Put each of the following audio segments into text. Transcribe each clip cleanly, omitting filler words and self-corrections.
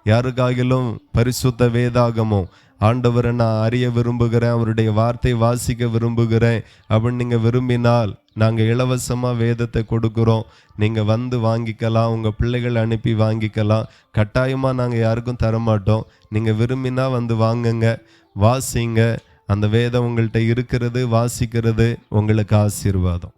யாருக்காகிலும் பரிசுத்த வேதாகமோ ஆண்டவரை நான் அறிய விரும்புகிறேன், அவருடைய வார்த்தை வாசிக்க விரும்புகிறேன் அப்படின்னு நீங்கள் விரும்பினால் நாங்கள் இலவசமாக வேதத்தை கொடுக்குறோம். நீங்கள் வந்து வாங்கிக்கலாம், உங்கள் பிள்ளைகளை அனுப்பி வாங்கிக்கலாம். கட்டாயமாக நாங்கள் யாருக்கும் தரமாட்டோம். நீங்கள் விரும்பினா வந்து வாங்குங்க, வாசிங்க. அந்த வேதம் உங்கள்கிட்ட இருக்கிறது, வாசிக்கிறது உங்களுக்கு ஆசீர்வாதம்.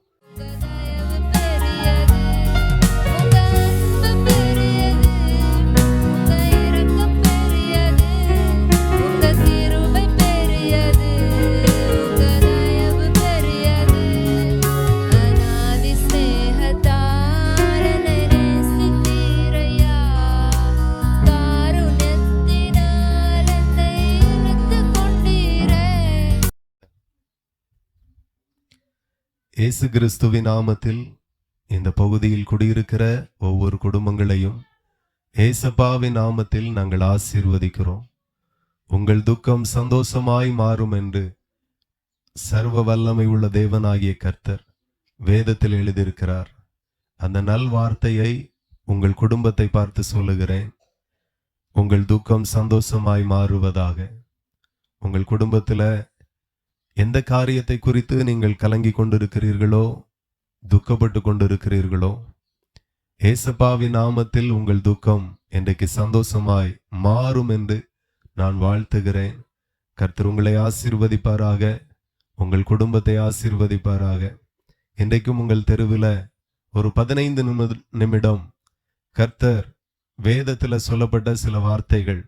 இயேசு கிறிஸ்துவின் நாமத்தில் இந்த பகுதியில் குடியிருக்கிற ஒவ்வொரு குடும்பங்களையும் ஏசப்பாவின் நாமத்தில் நாங்கள் ஆசீர்வதிக்கிறோம். உங்கள் துக்கம் சந்தோஷமாய் மாறும் என்று சர்வ வல்லமை உள்ள தேவனாகிய கர்த்தர் வேதத்தில் எழுதியிருக்கிறார். அந்த நல்வார்த்தையை உங்கள் குடும்பத்தை பார்த்து சொல்லுகிறேன். உங்கள் துக்கம் சந்தோஷமாய் மாறுவதாக. உங்கள் குடும்பத்தில் எந்த காரியத்தை குறித்து நீங்கள் கலங்கி கொண்டிருக்கிறீர்களோ, துக்கப்பட்டு கொண்டிருக்கிறீர்களோ, ஏசப்பாவின் நாமத்தில் உங்கள் துக்கம் இன்றைக்கு சந்தோஷமாய் மாறும் என்று நான் வாழ்த்துகிறேன். கர்த்தர் உங்களை ஆசீர்வதிப்பாராக, உங்கள் குடும்பத்தை ஆசீர்வதிப்பாராக. இன்றைக்கும் உங்கள் தெருவில் ஒரு 15 நிமிடம் கர்த்தர் வேதத்தில் சொல்லப்பட்ட சில வார்த்தைகள்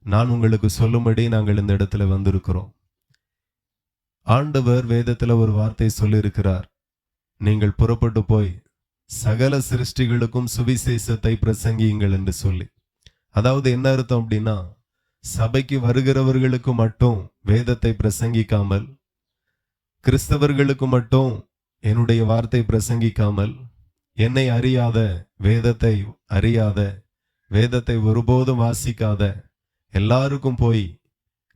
நான் உங்களுக்கு சொல்லும்படி நாங்கள் இந்த இடத்துல வந்திருக்கிறோம். ஆண்டவர் வேதத்தில் ஒரு வார்த்தை சொல்லியிருக்கிறார். நீங்கள் புறப்பட்டு போய் சகல சிருஷ்டிகளுக்கும் சுவிசேஷத்தை பிரசங்கியுங்கள் என்று சொல்லி. அதாவது என்ன அர்த்தம் அப்படின்னா, சபைக்கு வருகிறவர்களுக்கு மட்டும் வேதத்தை பிரசங்கிக்காமல், கிறிஸ்தவர்களுக்கு மட்டும் என்னுடைய வார்த்தை பிரசங்கிக்காமல், என்னை அறியாத, வேதத்தை அறியாத, வேதத்தை ஒருபோதும் வாசிக்காத எல்லாருக்கும் போய்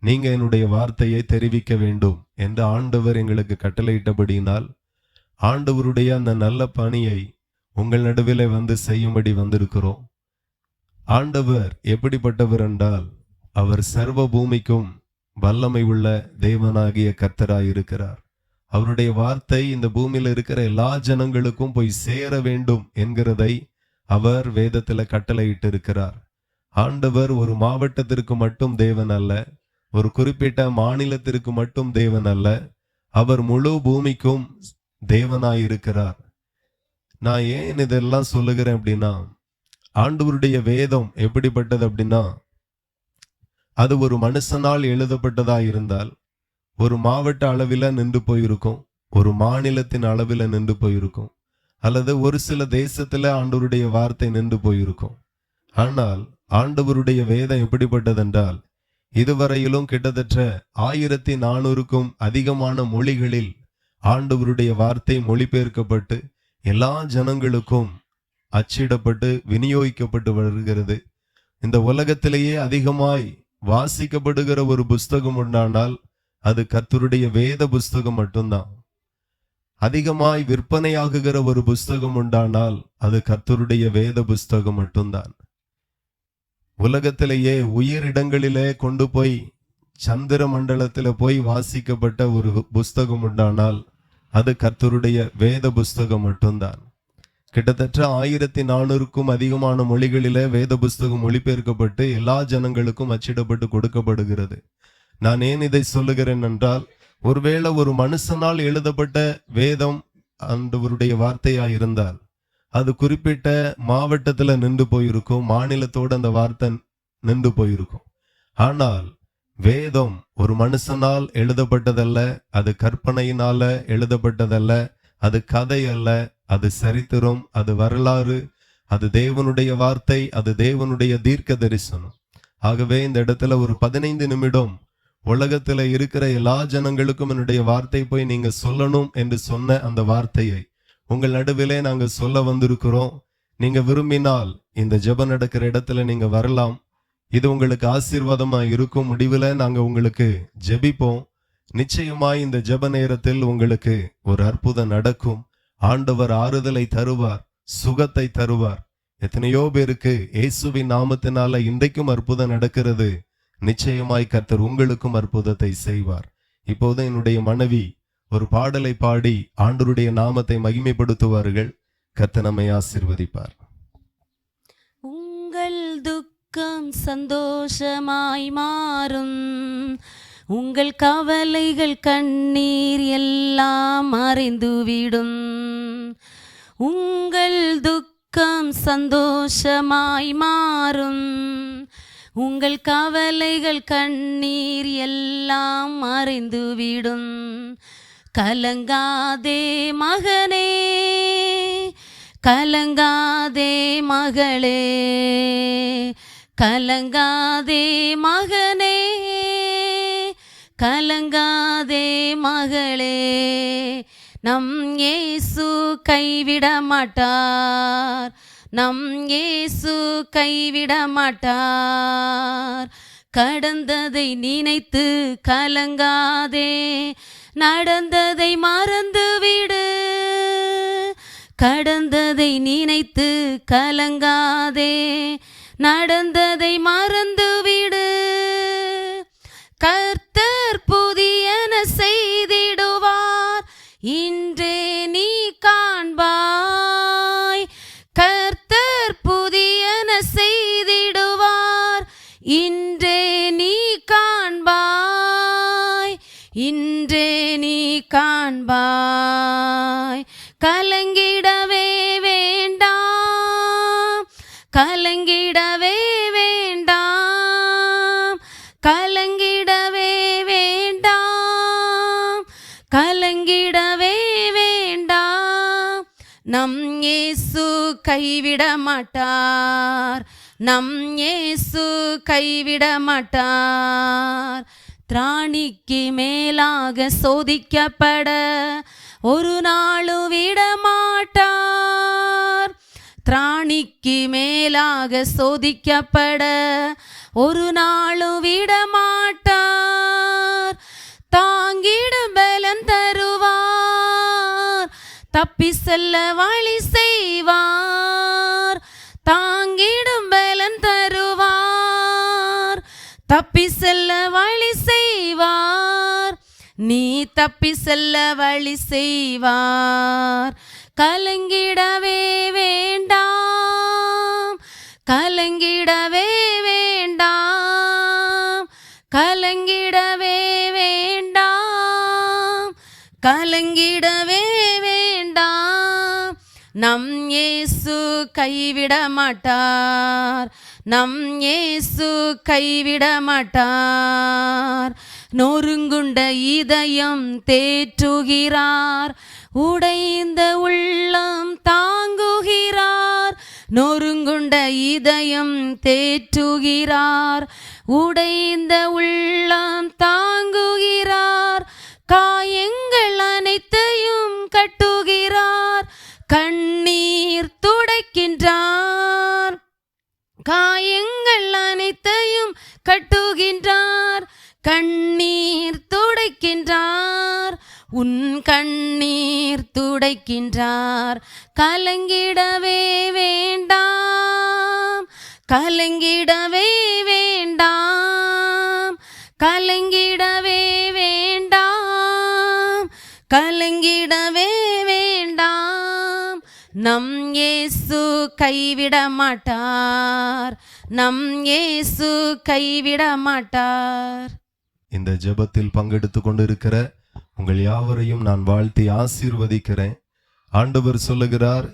நீங்க என்னுடைய வார்த்தையை தெரிவிக்க வேண்டும் என்று ஆண்டவர் எங்களுக்கு கட்டளையிட்டபடியினால் ஆண்டவருடைய அந்த நல்ல பணியை உங்கள் நடுவில் வந்து செய்யும்படி வந்திருக்கிறோம். ஆண்டவர் எப்படிப்பட்டவர் என்றால், அவர் சர்வ பூமிக்கும் வல்லமை உள்ள தேவனாகிய கர்த்தராயிருக்கிறார். அவருடைய வார்த்தை இந்த பூமியில் இருக்கிற எல்லா ஜனங்களுக்கும் போய் சேர வேண்டும் என்கிறதை அவர் வேதத்தில் கட்டளையிட்டு இருக்கிறார். ஆண்டவர் ஒரு மாவட்டத்திற்கு மட்டும் தேவன் அல்ல, ஒரு குறிப்பிட்ட மாநிலத்திற்கு மட்டும் தேவன் அல்ல, அவர் முழு பூமிக்கும் தேவனாயிருக்கிறார். நான் ஏன் இதெல்லாம் சொல்லுகிறேன் அப்படின்னா, ஆண்டவருடைய வேதம் எப்படிப்பட்டது அப்படின்னா, அது ஒரு மனுஷனால் எழுதப்பட்டதா இருந்தால் ஒரு மாவட்ட அளவில் நின்று போயிருக்கும், ஒரு மாநிலத்தின் அளவில் நின்று போயிருக்கும், அல்லது ஒரு சில தேசத்துல ஆண்டவருடைய வார்த்தை நின்று போயிருக்கும். ஆனால் ஆண்டவருடைய வேதம் எப்படிப்பட்டதென்றால், இதுவரையிலும் கிட்டத்தட்ட 1400க்கும் அதிகமான மொழிகளில் ஆண்டவருடைய வார்த்தை மொழிபெயர்க்கப்பட்டு எல்லா ஜனங்களுக்கும் அச்சிடப்பட்டு விநியோகிக்கப்பட்டு வருகிறது. இந்த உலகத்திலேயே அதிகமாய் வாசிக்கப்படுகிற ஒரு புஸ்தகம் உண்டானால் அது கர்த்தருடைய வேத புஸ்தகம் மட்டும்தான். அதிகமாய் விற்பனையாகுகிற ஒரு புஸ்தகம் உண்டானால் அது கர்த்தருடைய வேத புஸ்தகம் மட்டும்தான். உலகத்திலேயே உயிரிடங்களிலே கொண்டு போய் சந்திர மண்டலத்தில் போய் வாசிக்கப்பட்ட ஒரு புஸ்தகம் உண்டானால் அது கர்த்தருடைய வேத புஸ்தகம் மட்டும்தான். கிட்டத்தட்ட 1400க்கும் அதிகமான மொழிகளிலே வேத புஸ்தகம் மொழிபெயர்க்கப்பட்டு எல்லா ஜனங்களுக்கும் அச்சிடப்பட்டு கொடுக்கப்படுகிறது. நான் ஏன் இதை சொல்லுகிறேன் என்றால், ஒருவேளை ஒரு மனுஷனால் எழுதப்பட்ட வேதம் ஆண்டவருடைய வார்த்தையா இருந்தால் அது குறிப்பிட்ட மாவட்டத்துல நின்று போயிருக்கும், மாநிலத்தோடு அந்த வார்த்தை நின்று போயிருக்கும். ஆனால் வேதம் ஒரு மனுஷனால் எழுதப்பட்டதல்ல, அது கற்பனையினால எழுதப்பட்டதல்ல, அது கதை அல்ல, அது சரித்திரம், அது வரலாறு, அது தேவனுடைய வார்த்தை, அது தேவனுடைய தீர்க்க தரிசனம். ஆகவே இந்த இடத்துல ஒரு 15 நிமிடம் உலகத்துல இருக்கிற எல்லா ஜனங்களுக்கும் என்னுடைய வார்த்தை போய் நீங்க சொல்லணும் என்று சொன்ன அந்த வார்த்தையை உங்கள் நடுவிலே நாங்க சொல்ல வந்திருக்கிறோம். நீங்க விரும்பினால் இந்த ஜெபம் நடக்கிற இடத்துல நீங்க வரலாம். இது உங்களுக்கு ஆசீர்வாதமா இருக்கும். முடிவில் நாங்க உங்களுக்கு ஜெபிப்போம். நிச்சயமாய் இந்த ஜெப நேரத்தில் உங்களுக்கு ஒரு அற்புதம் நடக்கும். ஆண்டவர் ஆறுதலை தருவார், சுகத்தை தருவார். எத்தனையோ பேருக்கு இயேசுவின் நாமத்தினால இன்றைக்கும் அற்புதம் நடக்கிறது. நிச்சயமாய் கர்த்தர் உங்களுக்கும் அற்புதத்தை செய்வார். இப்போது என்னுடைய மனைவி ஒரு பாடலை பாடி ஆண்டவருடைய நாமத்தை மகிமைப்படுத்துவார்கள். கர்த்தர் நம்மை ஆசீர்வதிப்பார். உங்கள் துக்கம் சந்தோஷமாய் மாறும், உங்கள் கவலைகள் கண்ணீர் எல்லாம் மறைந்துவிடும். உங்கள் துக்கம் சந்தோஷமாய் மாறும், உங்கள் கவலைகள் கண்ணீர் எல்லாம் மறைந்துவிடும். கலங்காதே மகனே, கலங்காதே மகளே, கலங்காதே மகனே, கலங்காதே மகளே. நம் இயேசு கைவிட மாட்டார், நம் இயேசு கைவிட மாட்டார். கடந்ததை நினைத்து கலங்காதே, நடந்ததை மறந்துவிடு. கடந்ததை நினைத்து கலங்காதே, நடந்ததை மறந்துவிடு. கர்த்தர் புதியன செய்திடுவார், இன்றே நீ காண்பாய். கர்த்தர் புதியன செய்திடுவார், இன்றே நீ காண்பாய், இன்றே நீ காண்பாய். கலங்கிடவே வேண்டாம், கலங்கிடவே வேண்டாம், கலங்கிடவே வேண்டாம், கலங்கிடவே வேண்டாம். நம் இயேசு கைவிட மாட்டார், நம் இயேசு கைவிட மாட்டார். திராணிக்கு மேலாக சோதிக்கப்பட ஒரு நாளும் விட மாட்டார். திராணிக்கு மேலாக சோதிக்கப்பட ஒரு நாளும் விட மாட்டார். தாங்கிடும் பலன் தருவார், தப்பி செல்ல வழி செய்வார். தாங்கிடும் பலன் தருவார், தப்பி செல்ல வழி செய்வார். நீ தப்பி செல்ல வழி செய்வார். கலங்கிடவே வேண்டாம், கலங்கிடவே வேண்டாம், கலங்கிடவே வேண்டாம், கலங்கிடவே வேண்டாம். நம் இயேசு கைவிட மாட்டார், நம் இயேசு கைவிட மாட்டார். நொறுங்குண்ட இதயம் தேற்றுகிறார், உடைந்த உள்ளம் தாங்குகிறார். நொறுங்குண்ட இதயம் தேற்றுகிறார், உடைந்த உள்ளம் தாங்குகிறார். காயங்கள் அனைத்தையும் கட்டுகிறார், கண்ணீர் துடைக்கின்றார். காயங்கள் அனைத்தையும் கட்டுகின்றார், கண்ணீர் துடைக்கின்றார். உன் கண்ணீர் துடைக்கின்றார். கலங்கிடவே வேண்டாம், கலங்கிடவே வேண்டாம், கலங்கிடவே வேண்டாம், கலங்கிடவே வேண்டாம். நம் இயேசு கைவிட மாட்டார், நம் இயேசு கைவிட மாட்டார். இந்த ஜெபத்தில் பங்கெடுத்து கொண்டிருக்கிற உங்கள் யாவரையும் நான் வாழ்த்தி ஆசீர்வதிக்கிறேன். ஆண்டவர் சொல்லுகிறார்,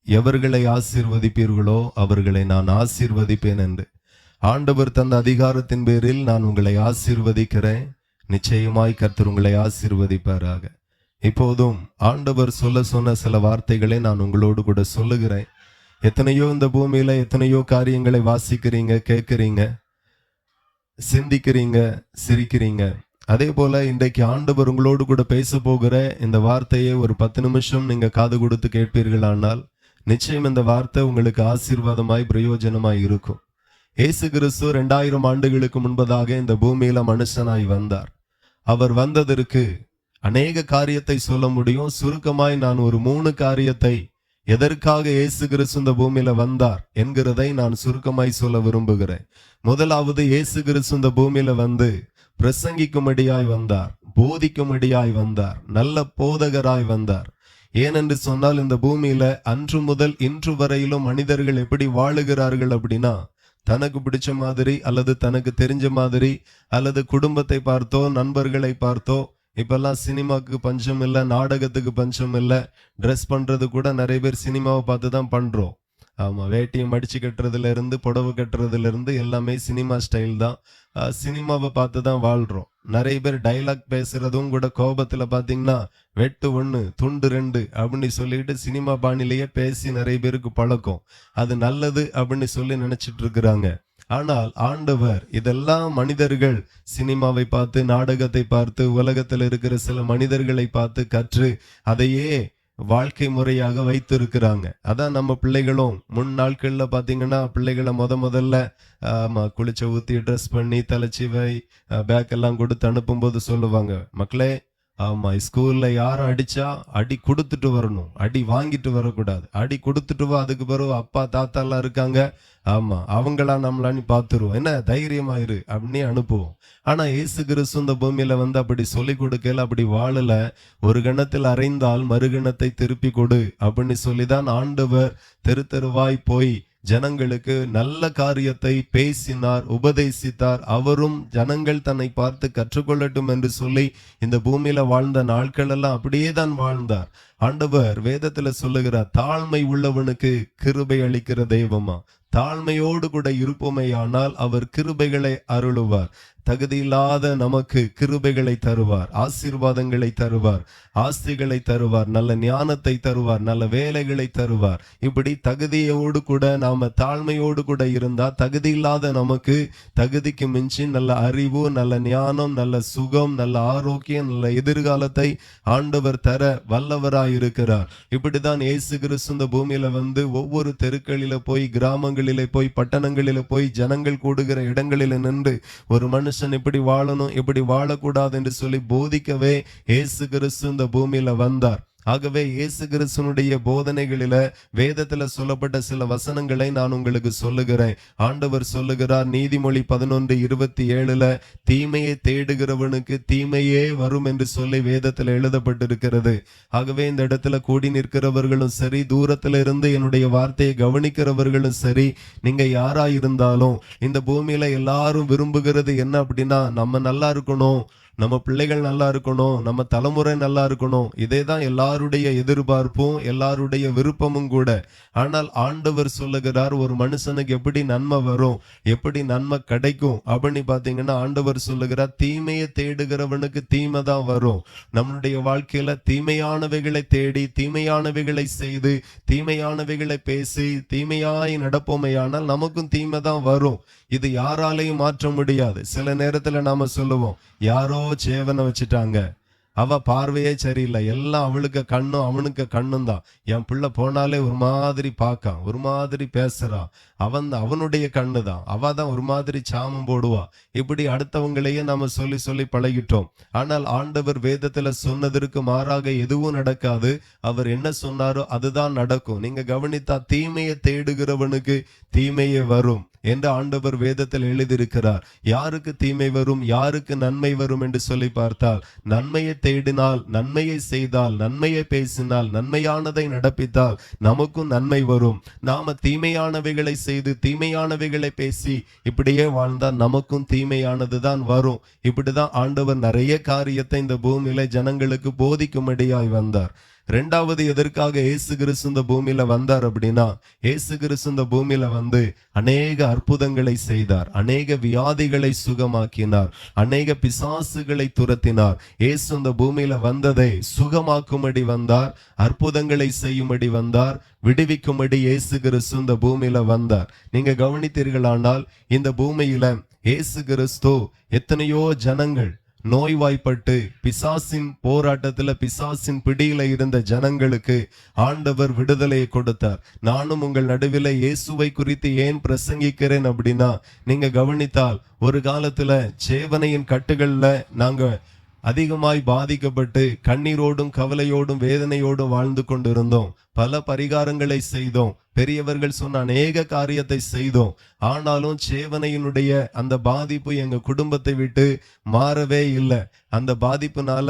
எவர்களை ஆசீர்வதிப்பீர்களோ அவர்களை நான் ஆசீர்வதிப்பேன் என்று. ஆண்டவர் தந்த அதிகாரத்தின் பேரில் நான் உங்களை ஆசீர்வதிக்கிறேன். நிச்சயமாய் கர்த்தர் உங்களை ஆசீர்வதிப்பாராக. இப்போதும் ஆண்டவர் சொன்ன சில வார்த்தைகளை நான் உங்களோடு கூட சொல்லுகிறேன். எத்தனையோ இந்த பூமியில எத்தனையோ காரியங்களை வாசிக்கிறீங்க, கேட்கிறீங்க, சிந்திக்கிறீங்க, சிரிக்கிறீங்க. அதே போல இன்றைக்கு ஆண்டவர் உங்களோடு கூட பேச போகிற இந்த வார்த்தையை ஒரு 10 நிமிஷம் நீங்க காது கொடுத்து கேட்பீர்களானால் நிச்சயம் இந்த வார்த்தை உங்களுக்கு ஆசீர்வாதமாய் பிரயோஜனமாய் இருக்கும். இயேசு கிறிஸ்து 2000 ஆண்டுகளுக்கு முன்பதாக இந்த பூமியில மனுஷனாய் வந்தார். அவர் வந்ததற்கு அநேக காரியத்தை சொல்ல முடியும். சுருக்கமாய் நான் ஒரு 3 காரியத்தை எதற்காக இயேசு கிறிஸ்து இந்த பூமியில வந்தார் என்கிறதை நான் சுருக்கமாய் சொல்ல விரும்புகிறேன். முதலாவது, இயேசு கிறிஸ்து இந்த பூமியில வந்து பிரசங்கிக்கும்படியாய் வந்தார், போதிக்கும்படியாய் வந்தார், நல்ல போதகராய் வந்தார். ஏனென்று சொன்னால் இந்த பூமியில அன்று முதல் இன்று வரையிலும் மனிதர்கள் எப்படி வாழுகிறார்கள் அப்படின்னா, தனக்கு பிடிச்ச மாதிரி அல்லது தனக்கு தெரிஞ்ச மாதிரி அல்லது குடும்பத்தை பார்த்தோ நண்பர்களை பார்த்தோ. இப்பெல்லாம் சினிமாக்கு பஞ்சம் இல்லை, நாடகத்துக்கு பஞ்சம் இல்லை. ட்ரெஸ் பண்றது கூட நிறைய பேர் சினிமாவை பார்த்து தான் பண்றோம். ஆமா, வேட்டியை மடிச்சு கட்டுறதுல இருந்து புடவை கட்டுறதுல இருந்து எல்லாமே சினிமா ஸ்டைல் தான். சினிமாவை பார்த்து தான் வாழ்றோம். நிறைய பேர் டைலாக் பேசுறதும் கூட கோபத்துல பாத்தீங்கன்னா வெட்டு 1 துண்டு 2 அப்படின்னு சொல்லிட்டு சினிமா பாணிலேயே பேசி நிறைய பேருக்கு பழக்கம். அது நல்லது அப்படின்னு சொல்லி நினைச்சிட்டு இருக்கிறாங்க. ஆனால் ஆண்டவர் இதெல்லாம் மனிதர்கள் சினிமாவை பார்த்து நாடகத்தை பார்த்து உலகத்தில் இருக்கிற சில மனிதர்களை பார்த்து கற்று அதையே வாழ்க்கை முறையாக வைத்திருக்கிறாங்க. அதான் நம்ம பிள்ளைகளும் முன் நாட்கள்ல பாத்தீங்கன்னா பிள்ளைகளை முதல்ல குளிச்ச ஊத்தி ட்ரெஸ் பண்ணி தலைச்சிவை பேக் எல்லாம் கொடுத்து அனுப்பும் போது சொல்லுவாங்க, மக்களே ஆமா ஸ்கூல்ல யாரும் அடிச்சா அடி கொடுத்துட்டு வரணும், அடி வாங்கிட்டு வரக்கூடாது. அடி கொடுத்துட்டு வா, அதுக்கு பிறகு அப்பா தாத்தா எல்லாம் இருக்காங்க, ஆமா அவங்களா நம்மளான்னு பாத்துருவோம், என்ன தைரியமாயிரு அப்படின்னு அனுப்புவோம். ஆனா இயேசு கிறிஸ்து இந்த பூமியில வந்து அப்படி சொல்லி கொடுக்கல, அப்படி வாழல. ஒரு கணத்தில் அறைந்தால் மறுகணத்தை திருப்பி கொடு அப்படின்னு சொல்லிதான் ஆண்டவர் தெரு தெருவாய் போய் ஜனங்களுக்கு நல்ல காரியத்தை பேசினார், உபதேசித்தார். அவரும் ஜனங்கள் தன்னை பார்த்து கற்றுக்கொள்ளட்டும் என்று சொல்லி இந்த பூமியில வாழ்ந்த நாட்கள் எல்லாம் அப்படியே தான் வாழ்ந்தார். ஆண்டவர் வேதத்துல சொல்லுகிறார், தாழ்மை உள்ளவனுக்கு கிருபை அளிக்கிற தெய்வமா. தாழ்மையோடு கூட இருப்போமேயானால் அவர் கிருபைகளை அருளுவார். தகுதியில்லாத நமக்கு கிருபைகளை தருவார், ஆசீர்வாதங்களை தருவார், ஆஸ்திகளை தருவார், நல்ல ஞானத்தை தருவார், நல்ல வேலைகளை தருவார். இப்படி தகுதியோடு கூட நாம தாழ்மையோடு கூட இருந்தா தகுதி இல்லாத நமக்கு தகுதிக்கு மிஞ்சி நல்ல அறிவு, நல்ல ஞானம், நல்ல சுகம், நல்ல ஆரோக்கியம், நல்ல எதிர்காலத்தை ஆண்டவர் தர வல்லவராய் இருக்கிறார். இப்படிதான் இயேசு கிறிஸ்து இந்த பூமியில வந்து ஒவ்வொரு தெருக்களில போய், கிராமங்களிலே போய், பட்டணங்களில போய், ஜனங்கள் கூடுகிற இடங்களில நின்று ஒரு மனுஷன் எப்படி வாழணும் எப்படி வாழக்கூடாது என்று சொல்லி போதிக்கவே இயேசு கிறிஸ்து இந்த பூமியில வந்தார். ஆகவே இயேசு கிறிஸ்துனுடைய போதனைகளில வேதத்துல சொல்லப்பட்ட சில வசனங்களை நான் உங்களுக்கு சொல்லுகிறேன். ஆண்டவர் சொல்லுகிறார், நீதிமொழி 11:27 தீமையை தேடுகிறவனுக்கு தீமையே வரும் என்று சொல்லி வேதத்துல எழுதப்பட்டிருக்கிறது. ஆகவே இந்த இடத்துல கூடி நிற்கிறவர்களும் சரி, தூரத்துல இருந்து என்னுடைய வார்த்தையை கவனிக்கிறவர்களும் சரி, நீங்க யாரா இருந்தாலும் இந்த பூமியில எல்லாரும் விரும்புகிறது என்ன அப்படின்னா, நம்ம நல்லா இருக்கணும், நம்ம பிள்ளைகள் நல்லா இருக்கணும், நம்ம தலைமுறை நல்லா இருக்கணும். இதே தான் எல்லாருடைய எதிர்பார்ப்பும் எல்லாருடைய விருப்பமும் கூட. ஆனால் ஆண்டவர் சொல்லுகிறார், ஒரு மனுஷனுக்கு எப்படி நன்மை வரும், எப்படி நன்மை கிடைக்கும் அப்படின்னு பாத்தீங்கன்னா, ஆண்டவர் சொல்லுகிறார், தீமையை தேடுகிறவனுக்கு தீமை தான் வரும். நம்மளுடைய வாழ்க்கையில தீமையானவைகளை தேடி, தீமையானவைகளை செய்து, தீமையானவைகளை பேசி, தீமையாய் நடப்போமையானால் நமக்கும் தீமை தான் வரும். இது யாராலையும் மாற்ற முடியாது. சில நேரத்துல நாம சொல்லுவோம், யாரோ சேவனை வச்சுட்டாங்க, அவ பார்வையே சரியில்லை, எல்லாம் அவளுக்கு கண்ணும் அவனுக்கு கண்ணும் தான். என் பிள்ளை போனாலே ஒரு மாதிரி பார்க்கான், ஒரு மாதிரி பேசுறான், அவனுடைய கண்ணு தான், அவ தான் ஒரு மாதிரி சாமம் போடுவா. இப்படி அடுத்தவங்களையே நாம சொல்லி சொல்லி பழகிட்டோம். ஆனால் ஆண்டவர் வேதத்துல சொன்னதற்கு மாறாக எதுவும் நடக்காது. அவர் என்ன சொன்னாரோ அதுதான் நடக்கும். நீங்க கவனித்தா, தீமையை தேடுகிறவனுக்கு தீமையே வரும் என்று ஆண்டவர் வேதத்தில் எழுதியிருக்கிறார். யாருக்கு தீமை வரும், யாருக்கு நன்மை வரும் என்று சொல்லி பார்த்தால், நன்மையை தேடினால், நன்மையை செய்தால், நன்மையை பேசினால், நன்மையானதை நடப்பித்தால் நமக்கும் நன்மை வரும். நாம தீமையானவைகளை செய்து, தீமையானவைகளை பேசி இப்படியே வாழ்ந்தால் நமக்கும் தீமையானது தான் வரும். இப்படிதான் ஆண்டவர் நிறைய காரியத்தை இந்த பூமியில ஜனங்களுக்கு போதிக்கும்படியாய் வந்தார். ரெண்டாவது, எதற்காக இயேசு கிறிஸ்து இந்த பூமியில வந்தார் அப்படின்னா, இயேசு கிறிஸ்து இந்த பூமியில வந்து அநேக அற்புதங்களை செய்தார், அநேக வியாதிகளை சுகமாக்கினார், அநேக பிசாசுகளை துரத்தினார். இயேசு இந்த பூமியில வந்ததை சுகமாக்கும்படி வந்தார், அற்புதங்களை செய்யும்படி வந்தார், விடுவிக்கும்படி இயேசு கிறிஸ்து இந்த பூமியில வந்தார். நீங்க கவனித்தீர்களானால் இந்த பூமியில இயேசு கிறிஸ்து எத்தனையோ ஜனங்கள் நோய்வாய்ப்பட்டு பிசாசின் போராட்டத்துல, பிசாசின் பிடியில இருந்த ஜனங்களுக்கு ஆண்டவர் விடுதலையை கொடுத்தார். நானும் உங்கள் நடுவில் இயேசுவை குறித்து ஏன் பிரசங்கிக்கிறேன் அப்படின்னா, நீங்க கவனித்தால் ஒரு காலத்துல சேவனையின் கட்டுகள்ல நாங்க அதிகமாய் பாதிக்கப்பட்டு கண்ணீரோடும் கவலையோடும் வேதனையோடும் வாழ்ந்து கொண்டிருந்தோம். பல பரிகாரங்களை செய்தோம், பெரியவர்கள் சொன்ன அநேக காரியத்தை செய்தோம். ஆனாலும் சேவனையினுடைய அந்த பாதிப்பு எங்க குடும்பத்தை விட்டு மாறவே இல்லை. அந்த பாதிப்புனால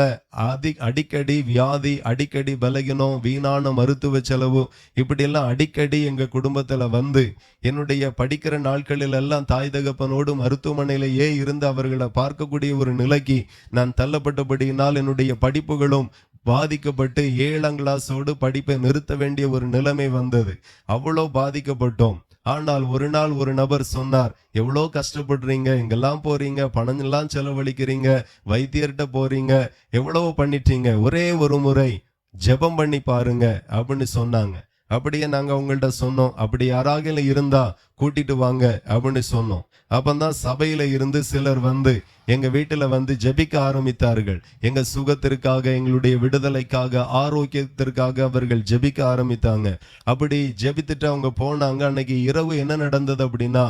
அடிக்கடி வியாதி, அடிக்கடி பலகீனம், வீணான மருத்துவ செலவு, இப்படி எல்லாம் அடிக்கடி எங்க குடும்பத்துல வந்து என்னுடைய படிக்கிற நாட்களில் எல்லாம் தாய் தகப்பனோடு மருத்துவமனையிலேயே இருந்து அவர்களை பார்க்கக்கூடிய ஒரு நிலைக்கு நான் தள்ளப்பட்டபடியினால் என்னுடைய படிப்புகளும் பாதிக்கப்பட்டு 7ஆம் கிளாஸோடு படிப்பை நிறுத்த வேண்டிய ஒரு நிலைமை வந்தது. அவ்வளோ பாதிக்கப்பட்டோம். ஆனால் ஒரு நாள் ஒரு நபர் சொன்னார், எவ்வளோ கஷ்டப்படுறீங்க, எங்கெல்லாம் போறீங்க, பணம் எல்லாம் செலவழிக்கிறீங்க, வைத்தியர்கிட்ட போறீங்க, எவ்வளவு பண்ணிட்டீங்க, ஒரே ஒரு முறை ஜெபம் பண்ணி பாருங்க அப்படின்னு சொன்னாங்க. அப்படியே நாங்க அவங்கள்ட்ட சொன்னோம், அப்படி யாராக இருந்தா கூட்டிட்டு வாங்க அப்படின்னு சொன்னோம். அப்பந்தான் சபையில இருந்து சிலர் வந்து எங்க வீட்டுல வந்து ஜெபிக்க ஆரம்பித்தார்கள். எங்க சுகத்திற்காக, எங்களுடைய விடுதலைக்காக, ஆரோக்கியத்திற்காக அவர்கள் ஜெபிக்க ஆரம்பித்தாங்க. அப்படி ஜெபித்துட்டு அவங்க போனாங்க. அன்னைக்கு இரவு என்ன நடந்தது அப்படின்னா,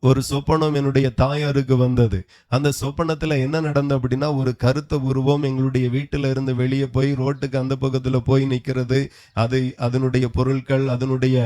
ஒரு சொப்பனம் என்னுடைய தாயாருக்கு வந்தது. அந்த சொப்பனத்துல என்ன நடந்தது அப்படின்னா, ஒரு கருத்த உருவம் எங்களுடைய வீட்டில இருந்து வெளியே போய் ரோட்டுக்கு அந்த பக்கத்துல போய் நிக்கிறது. அதனுடைய பொருட்கள், அதனுடைய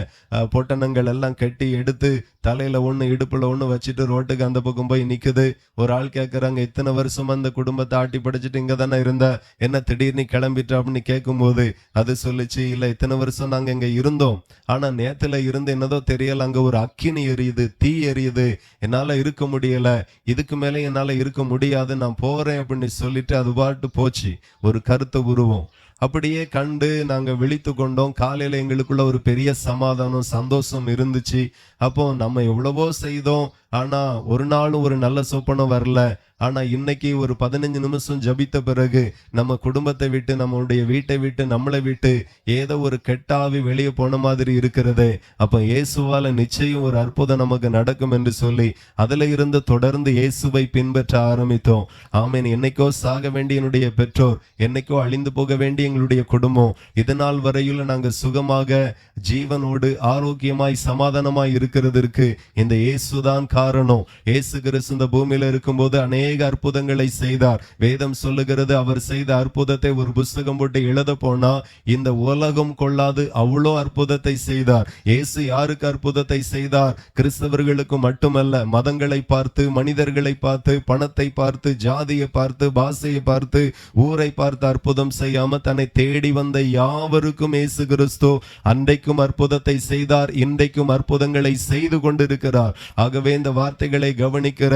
பொட்டணங்கள் எல்லாம் கட்டி எடுத்து தலையில ஒண்ணு இடுப்புல ஒண்ணு வச்சுட்டு ரோட்டுக்கு அந்த பக்கம் போய் நிக்குது. ஒரு ஆள் கேட்கறாங்க, இத்தனை வருஷமா அந்த குடும்பத்தை ஆட்டி படைச்சிட்டு இங்க தானே இருந்த, என்ன திடீர்னு கிளம்பிட்டு அப்படின்னு கேட்கும் போது அது சொல்லிச்சு, இல்ல இத்தனை வருஷம் நாங்க இங்க இருந்தோம், ஆனா நேத்துல இருந்து என்னதோ தெரியல, அங்க ஒரு அக்கினி எரியுது, தீ எரியுது, என்னால இருக்க முடியல, இதுக்கு மேல என்னால இருக்க முடியாது, நான் போறேன் அப்படின்னு சொல்லிட்டு அது பாட்டு போச்சு. ஒரு கருத்த உருவம் அப்படியே கண்டு நாங்க விழித்து கொண்டோம். காலையில எங்களுக்குள்ள ஒரு பெரிய சமாதானம், சந்தோஷம் இருந்துச்சு. அப்போ நம்ம எவ்வளவோ செய்தோம், ஆனா ஒரு நாளும் ஒரு நல்ல சொப்பனம் வரல. ஆனா இன்னைக்கு ஒரு 15 நிமிஷம் ஜபித்த பிறகு நம்ம குடும்பத்தை விட்டு, நம்மளுடைய வீட்டை விட்டு, நம்மளை விட்டு ஏதோ ஒரு கெட்டாவி வெளியே போன மாதிரி இருக்கிறது. அப்ப இயேசுவால நிச்சயம் ஒரு அற்புதம் நமக்கு நடக்கும் என்று சொல்லி அதுல இருந்து தொடர்ந்து இயேசுவை பின்பற்ற ஆரம்பித்தோம். ஆமேன். என்னைக்கோ சாக வேண்டிய என்னுடைய பெற்றோர், என்னைக்கோ அழிந்து போக வேண்டிய எங்களுடைய குடும்பம், இதனால் வரையில் நாங்க சுகமாக ஜீவனோடு ஆரோக்கியமாய் சமாதானமாய் இருக்கிறதற்கு இந்த இயேசுதான் காரணம். இயேசு கிறிஸ்து இந்த பூமியில இருக்கும்போது அநேக அற்புதங்களை செய்தார். வேதம் சொல்லுகிறது, அவர் செய்த அற்புதத்தை ஒரு புஸ்தகம் போட்டு எழுத போனா இந்த உலகம் கொள்ளாது, அவ்வளோ அற்புதத்தை செய்தார். இயேசு யாருக்கு அற்புதத்தை செய்தார்? கிறிஸ்தவர்களுக்கு மட்டுமல்ல, மதங்களை பார்த்து, மனிதர்களை பார்த்து, பணத்தை பார்த்து, ஜாதியை பார்த்து, பாஷையை பார்த்து, ஊரை பார்த்து அற்புதம் செய்யாம தன்னை தேடி வந்த யாவருக்கும் இயேசு கிறிஸ்து அன்றைக்கும் அற்புதத்தை செய்தார், இன்றைக்கும் அற்புதங்களை செய்து கொண்டிருக்கிறார். ஆகவே இந்த வார்த்தைகளை கவனிக்கிற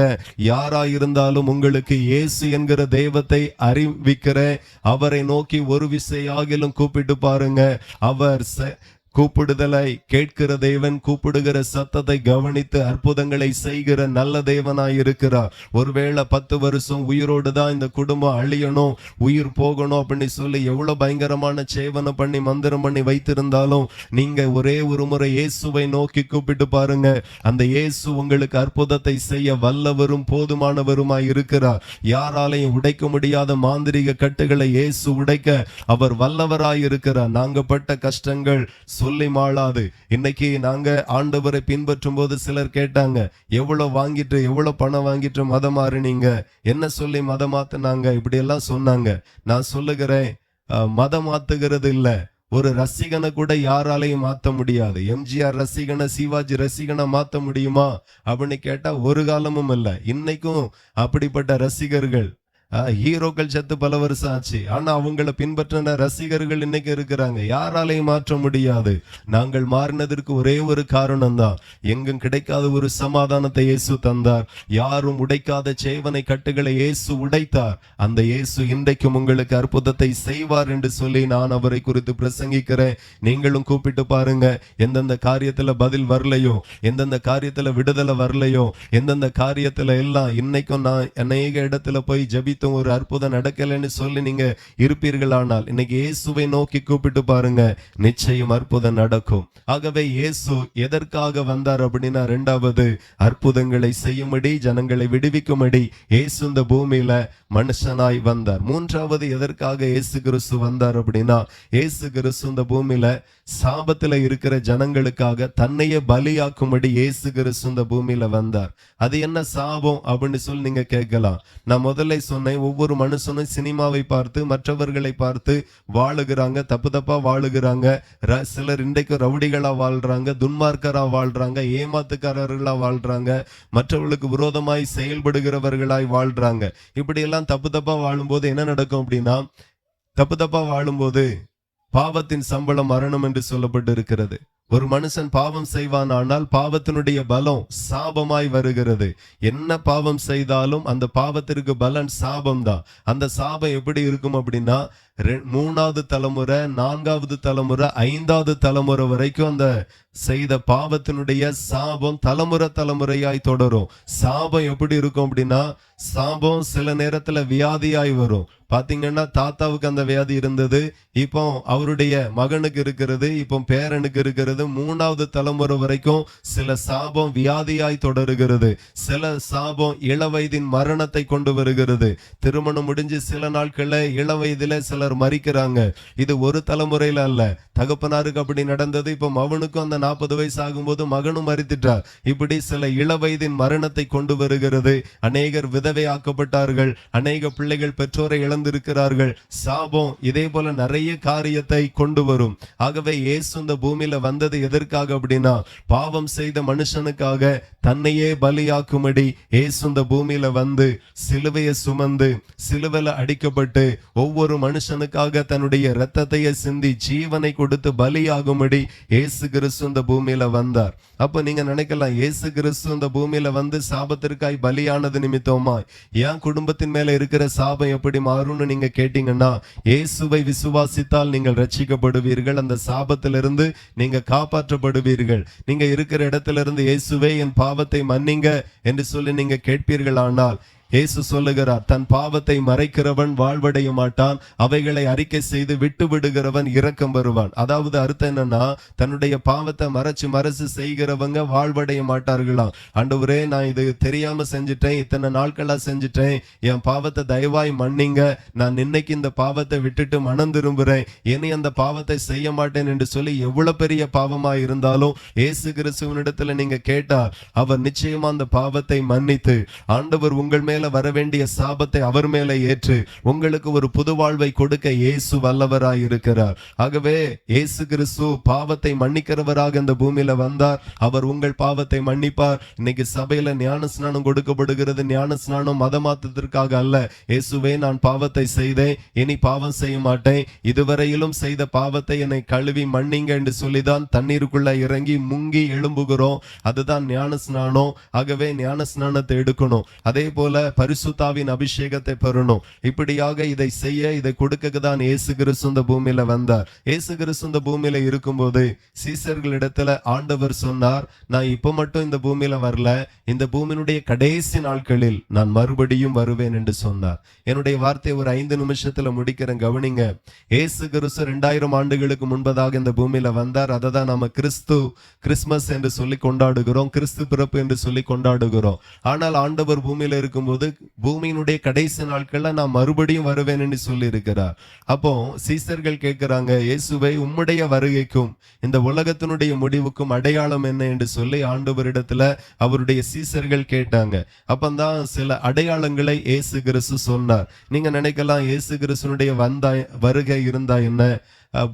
யாராயிருந்தாலும் உங்களுக்கு இயேசு என்கிற தெய்வத்தை அறிவிக்கிற அவரை நோக்கி ஒரு விசையாகிலும் கூப்பிட்டு பாருங்க. அவர் கூப்பிடுதலை கேட்கிற தேவன், கூப்பிடுகிற சத்தத்தை கவனித்து அற்புதங்களை செய்கிற நல்ல தேவனாய் இருக்கிறார். ஒருவேளை 10 வருஷம் உயிரோடு தான் இந்த குடும்பம் அழியணும், உயிர் போகணும் அப்படின்னு சொல்லி எவ்வளவு பயங்கரமான சேவனை பண்ணி மந்திரம் பண்ணி வைத்திருந்தாலும் நீங்க ஒரே ஒரு முறை இயேசுவை நோக்கி கூப்பிட்டு பாருங்க. அந்த இயேசு உங்களுக்கு அற்புதத்தை செய்ய வல்லவரும் போதுமானவருமாய் இருக்கிறார். யாராலையும் உடைக்க முடியாத மாந்திரிக கட்டுகளை இயேசு உடைக்க அவர் வல்லவராய் இருக்கிறார். நாங்க பட்ட கஷ்டங்கள் சொல்லி மாளாது. இன்னைக்கு நாங்க ஆண்டவரை பின்பற்றும் போது சிலர் கேட்டாங்க, எவ்வளவு வாங்கிட்டு, எவ்வளவு பணம் வாங்கிட்டு மதம் மாறினீங்க, என்ன சொல்லி மதம் மாத்தினாங்க, இப்படி எல்லாம் சொன்னாங்க. நான் சொல்லுகிறேன், மதம் மாத்துகிறது இல்ல, ஒரு ரசிகனை கூட யாராலையும் மாத்த முடியாது. எம்ஜிஆர் ரசிகனை, சிவாஜி ரசிகனை மாத்த முடியுமா அப்படின்னு கேட்டா ஒரு காலமும் இல்ல. இன்னைக்கும் அப்படிப்பட்ட ரசிகர்கள், ஹீரோக்கள் செத்து பல வருஷம் ஆச்சு, ஆனா அவங்களை பின்பற்றின ரசிகர்கள் இன்னைக்கு இருக்கிறாங்க. யாராலையும் மாற்ற முடியாது. நாங்கள் மாறினதற்கு ஒரே ஒரு காரணம் தான், எங்கும் கிடைக்காத ஒரு சமாதானத்தை இயேசு தந்தார். யாரும் உடைக்காத சேவனை கட்டுகளை இயேசு உடைத்தார். அந்த இயேசு இன்றைக்கும் உங்களுக்கு அற்புதத்தை செய்வார் என்று சொல்லி நான் அவரை குறித்து பிரசங்கிக்கிறேன். நீங்களும் கூப்பிட்டு பாருங்க. எந்தெந்த காரியத்துல பதில் வரலையோ, எந்தெந்த காரியத்துல விடுதலை வரலையோ, எந்தெந்த காரியத்துல எல்லாம் இன்னைக்கும் நான் அநேக இடத்துல போய் ஜபி ஒரு அற்புதம் நடக்கலன்னு சொல்லி நீங்க இருப்பீர்களானால் இன்னைக்கு இயேசுவை நோக்கி கூப்பிட்டு பாருங்க, நிச்சயம் அற்புதம் நடக்கும். ஆகவே இயேசு எதற்காக வந்தார் அப்படின்னா, 2வது அற்புதங்களை செய்யும்படி, ஜனங்களை விடுவிக்கும்படி இயேசு இந்த பூமியில மனுஷனாய் வந்தார். மூன்றாவது எதற்காக இயேசு கிறிஸ்து வந்தார் அப்படின்னா, இயேசு கிறிஸ்து இந்த பூமியில சாபத்துல இருக்கிற ஜனங்களுக்காக தன்னையே பலியாக்கும்படி இயேசு கிறிஸ்து இந்த பூமியில வந்தார். அது என்ன சாபம் அப்படின்னு சொல்லி நீங்க கேட்கலாம். நான் முதல்ல சொன்னேன், ஒவ்வொரு மனுஷனும் சினிமாவை பார்த்து மற்றவர்களை பார்த்து வாழுகிறாங்க, தப்பு தப்பா வாழுகிறாங்க. சிலர் இன்றைக்கு ரவுடிகளா வாழ்றாங்க, துன்மார்க்கரா வாழ்றாங்க, ஏமாத்துக்காரர்களா வாழ்றாங்க, மற்றவர்களுக்கு விரோதமாய் செயல்படுகிறவர்களாய் வாழ்றாங்க. இப்படி எல்லாம் தப்பு தப்பா வாழும்போது என்ன நடக்கும் அப்படின்னா, தப்பு தப்பா வாழும்போது பாவத்தின் சம்பளம் மரணம் என்று சொல்லப்பட்டு இருக்கிறது. ஒரு மனுஷன் பாவம் செய்வான், ஆனால் பாவத்தினுடைய பலம் சாபமாய் வருகிறது. என்ன பாவம் செய்தாலும் அந்த பாவத்திற்கு பலன் சாபம் தான். அந்த சாபம் எப்படி இருக்கும் அப்படின்னா, மூணாவது தலைமுறை, நான்காவது தலைமுறை, ஐந்தாவது தலைமுறை வரைக்கும் அந்த செய்த பாவத்தினுடைய சாபம் தலைமுறையாய் தொடரும். சாபம் எப்படி இருக்கும் அப்படின்னா, சாபம் சில நேரத்துல வியாதியாய் வரும். பாத்தீங்கன்னா தாத்தாவுக்கு அந்த வியாதி இருந்தது, இப்போ அவருடைய மகனுக்கு இருக்கிறது, இப்போ பேரனுக்கு இருக்கிறது. மூணாவது தலைமுறை வரைக்கும் சில சாபம் வியாதியாய் தொடருகிறது. சில சாபம் இளவயதின் மரணத்தை கொண்டு வருகிறது. திருமணம் முடிஞ்சு சில நாட்கள்ல இளவயதில சிலர் மரிக்கிறாங்க. இது ஒரு தலைமுறையில அல்ல. தகப்பனாருக்கு அப்படி நடந்தது, இப்போ மகனுக்கும் அந்த 40 வயசு ஆகும்போது மகனும் மரித்துட்டார். இப்படி சில இளவயதின் மரணத்தை கொண்டு வருகிறது. அநேகர் விதவையாக்கப்பட்டார்கள், அநேக பிள்ளைகள் பெற்றோரை இழந்திருக்கிறார்கள். சாபம் இதே போல நிறைய காரியத்தை கொண்டு வரும். ஆகவே இயேசு இந்த பூமியில வந்தது எதற்காக அப்படின்னா, பாவம் செய்த மனுஷனுக்காக தன்னையே பலியாக்கும்படி இயேசு இந்த பூமியில வந்து சிலுவையை சுமந்து சிலுவையில அடிக்கப்பட்டு ஒவ்வொரு மனுஷனுக்காக தன்னுடைய இரத்தத்தையே சிந்தி ஜீவனை கொடுத்து பலியாகும்படி இயேசு கிறிஸ்து இந்த பூமியில வந்தார். அப்ப நீங்க நினைக்கலாம், இயேசு கிறிஸ்து இந்த பூமியில வந்து சாபத்திற்காய் பலியானது நிமித்தமாய் என் குடும்பத்தின் மேல இருக்கிற சாபம் எப்படி மாறும்னு நீங்க கேட்டீங்கன்னா, இயேசுவை விசுவாசித்தால் நீங்கள் ரட்சிக்கப்படுவீர்கள். அந்த சாபத்திலிருந்து நீங்க காப்பாற்றப்படுவீர்கள். நீங்க இருக்கிற இடத்துல இருந்து இயேசுவே என் பாவத்தை மன்னிங்க என்று சொல்லி நீங்க கேட்பீர்கள். ஆனால் இயேசு சொல்லுகிறார், தன் பாவத்தை மறைக்கிறவன் வாழ்வடைய மாட்டான், அவைகளை அறிக்கை செய்து விட்டு விடுகிறவன் இரக்கம் வருவான். அதாவது அர்த்தம் என்னன்னா, தன்னுடைய பாவத்தை மறைச்சு செய்கிறவங்க வாழ்வடைய மாட்டார்களாம். ஆண்டவரே, நான் இது தெரியாம செஞ்சுட்டேன், இத்தனை நாட்களா செஞ்சுட்டேன், என் பாவத்தை தயவாய் மன்னிங்க, நான் இன்னைக்கு இந்த பாவத்தை விட்டுட்டு மனம் திரும்புறேன், இனி அந்த பாவத்தை செய்ய மாட்டேன் என்று சொல்லி எவ்வளவு பெரிய பாவமா இருந்தாலும் இயேசு கிறிஸ்துவினிடத்துல நீங்க கேட்டால் அவர் நிச்சயமா அந்த பாவத்தை மன்னித்து, ஆண்டவர் உங்கள் மேல வர வேண்டிய சாபத்தை அவர் மேல ஏற்று உங்களுக்கு ஒரு புது வாழ்வை கொடுக்க இயேசு வல்லவராய் இருக்கிறார். ஆகவே இயேசு கிறிஸ்து பாவத்தை மன்னிக்கிறவராக இந்த பூமியில வந்தார். அவர் உங்கள் பாவத்தை மன்னிப்பார். இன்னைக்கு சபையில ஞான ஸ்நானம் கொடுக்கப்படுகிறது. ஞான ஸ்நானம் மதமாற்றத்திற்காக அல்ல. இயேசுவே, நான் பாவத்தை செய்தேன், இனி பாவம் செய்ய மாட்டேன், இதுவரையிலும் செய்த பாவத்தை என்னை கழுவி மன்னிங்க என்று சொல்லிதான் தண்ணீருக்குள்ள இறங்கி முங்கி எழும்புகிறோம். அதுதான் ஞான ஸ்நானம். ஆகவே ஞான ஸ்நானத்தை எடுக்கணும். அதே போல பரிசுத்தாவின் அபிஷேகத்தை பெறணும். இப்படியாக இதை செய்ய, இதை கொடுக்க தான் இயேசு கிறிஸ்து இந்த பூமியில வந்தார். இயேசு கிறிஸ்து இந்த பூமியில இருக்கும்போது சீசர்களிடத்துல ஆண்டவர் சொன்னார், நான் இப்ப மட்டும் இந்த பூமியில வரல, இந்த பூமியினுடைய கடைசி நாட்களில் நான் மறுபடியும் வருவேன் என்று சொன்னார். என்னுடைய வார்த்தை ஒரு 5 நிமிஷத்துல முடிக்கிறேன், கவனிங்க. இயேசு கிறிஸ்து 2000 ஆண்டுகளுக்கு முன்பதாக இந்த பூமியில வந்தார். அதை தான் நாம கிறிஸ்மஸ் என்று சொல்லி கொண்டாடுகிறோம், கிறிஸ்து பிறப்பு என்று சொல்லி கொண்டாடுகிறோம். ஆனால் ஆண்டவர் பூமியில இருக்கும்போது பூமியினுடைய கடைசி நாட்கள்ல நான் மறுபடியும் வருவேன் என்று சொல்லி இருக்கிறார். அப்போ சீசர்கள் கேட்கிறாங்க, இயேசுவை, உம்முடைய வருகைக்கும் இந்த உலகத்தினுடைய முடிவுக்கும் அடையாளம் என்ன என்று சொல்லி ஆண்டவரிடத்துல அவருடைய சீசர்கள் கேட்டாங்க. அப்பந்தான் சில அடையாளங்களை இயேசு கிறிஸ்து சொன்னார். நீங்க நினைக்கலாம், இயேசு கிறிஸ்துனுடைய வருகை இருந்தா என்ன,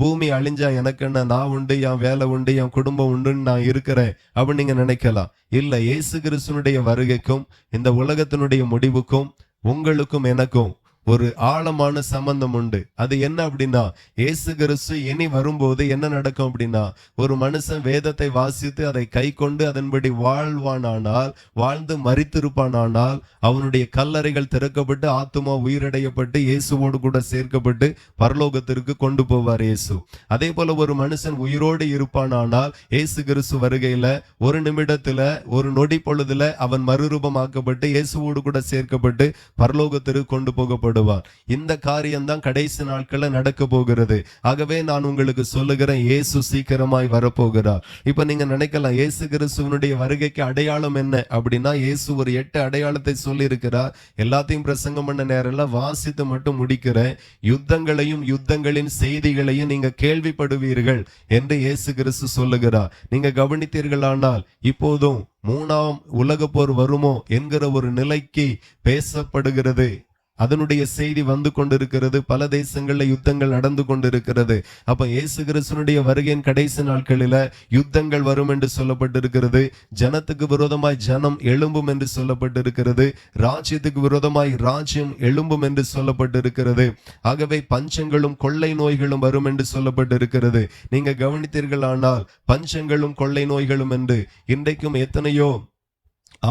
பூமி அழிஞ்சா எனக்கு என்ன, நான் உண்டு, என் வேலை உண்டு, என் குடும்பம் உண்டுன்னு நான் இருக்கிறேன் அப்படின்னு நீங்க நினைக்கலாம். இல்ல, இயேசு கிறிஸ்துனுடைய வருகைக்கும் இந்த உலகத்தினுடைய முடிவுக்கும் உங்களுக்கும் எனக்கும் ஒரு ஆழமான சம்பந்தம் உண்டு. அது என்ன அப்படின்னா, இயேசு கிறிஸ்து இனி வரும்போது என்ன நடக்கும் அப்படின்னா, ஒரு மனுஷன் வேதத்தை வாசித்து அதை கை கொண்டு அதன்படி வாழ்வானானால், வாழ்ந்து மரித்திருப்பானால், அவனுடைய கல்லறைகள் திறக்கப்பட்டு ஆத்துமா உயிரடையப்பட்டு இயேசுவோடு கூட சேர்க்கப்பட்டு பரலோகத்திற்கு கொண்டு போவார் இயேசு. அதே போல ஒரு மனுஷன் உயிரோடு இருப்பானால், இயேசு கிறிஸ்து வருகையில ஒரு நிமிடத்துல, ஒரு நொடி பொழுதுல அவன் மறுரூபமாக்கப்பட்டு இயேசுவோடு கூட சேர்க்கப்பட்டு பரலோகத்திற்கு கொண்டு போகப்படும். வெளிப்படுவார். இந்த காரியம்தான் கடைசி நாட்கள்ல நடக்க போகிறது. ஆகவே நான் உங்களுக்கு சொல்லுகிறேன், இயேசு சீக்கிரமாய் வரப்போகிறார். இப்ப நீங்க நினைக்கலாம், இயேசு கிறிஸ்துவனுடைய வருகைக்கு அடையாளம் என்ன அப்படின்னா, இயேசு ஒரு 8 அடையாளத்தை சொல்லி இருக்கிறார். எல்லாத்தையும் பிரசங்கம் பண்ண நேரம் வாசித்து மட்டும் முடிக்கிறேன். யுத்தங்களையும் யுத்தங்களின் செய்திகளையும் நீங்க கேள்விப்படுவீர்கள் என்று இயேசு கிறிஸ்து சொல்லுகிறார். நீங்க கவனித்தீர்களானால் இப்போதும் 3ஆம் உலக போர் வருமோ என்கிற ஒரு நிலைக்கு பேசப்படுகிறது. அதனுடைய செய்தி வந்து கொண்டிருக்கிறது. பல தேசங்களில் யுத்தங்கள் நடந்து கொண்டிருக்கிறது. அப்ப இயேசு கிறிஸ்துவினுடைய வருகையின் கடைசி நாட்களில யுத்தங்கள் வரும் என்று சொல்லப்பட்டிருக்கிறது. ஜனத்துக்கு விரோதமாய் ஜனம் எழும்பும் என்று சொல்லப்பட்டிருக்கிறது. ராஜ்யத்துக்கு விரோதமாய் ராஜ்யம் எழும்பும் என்று சொல்லப்பட்டிருக்கிறது. ஆகவே பஞ்சங்களும் கொள்ளை நோய்களும் வரும் என்று சொல்லப்பட்டிருக்கிறது. நீங்க கவனித்தீர்களானால் பஞ்சங்களும் கொள்ளை நோய்களும் என்று இன்றைக்கும் எத்தனையோ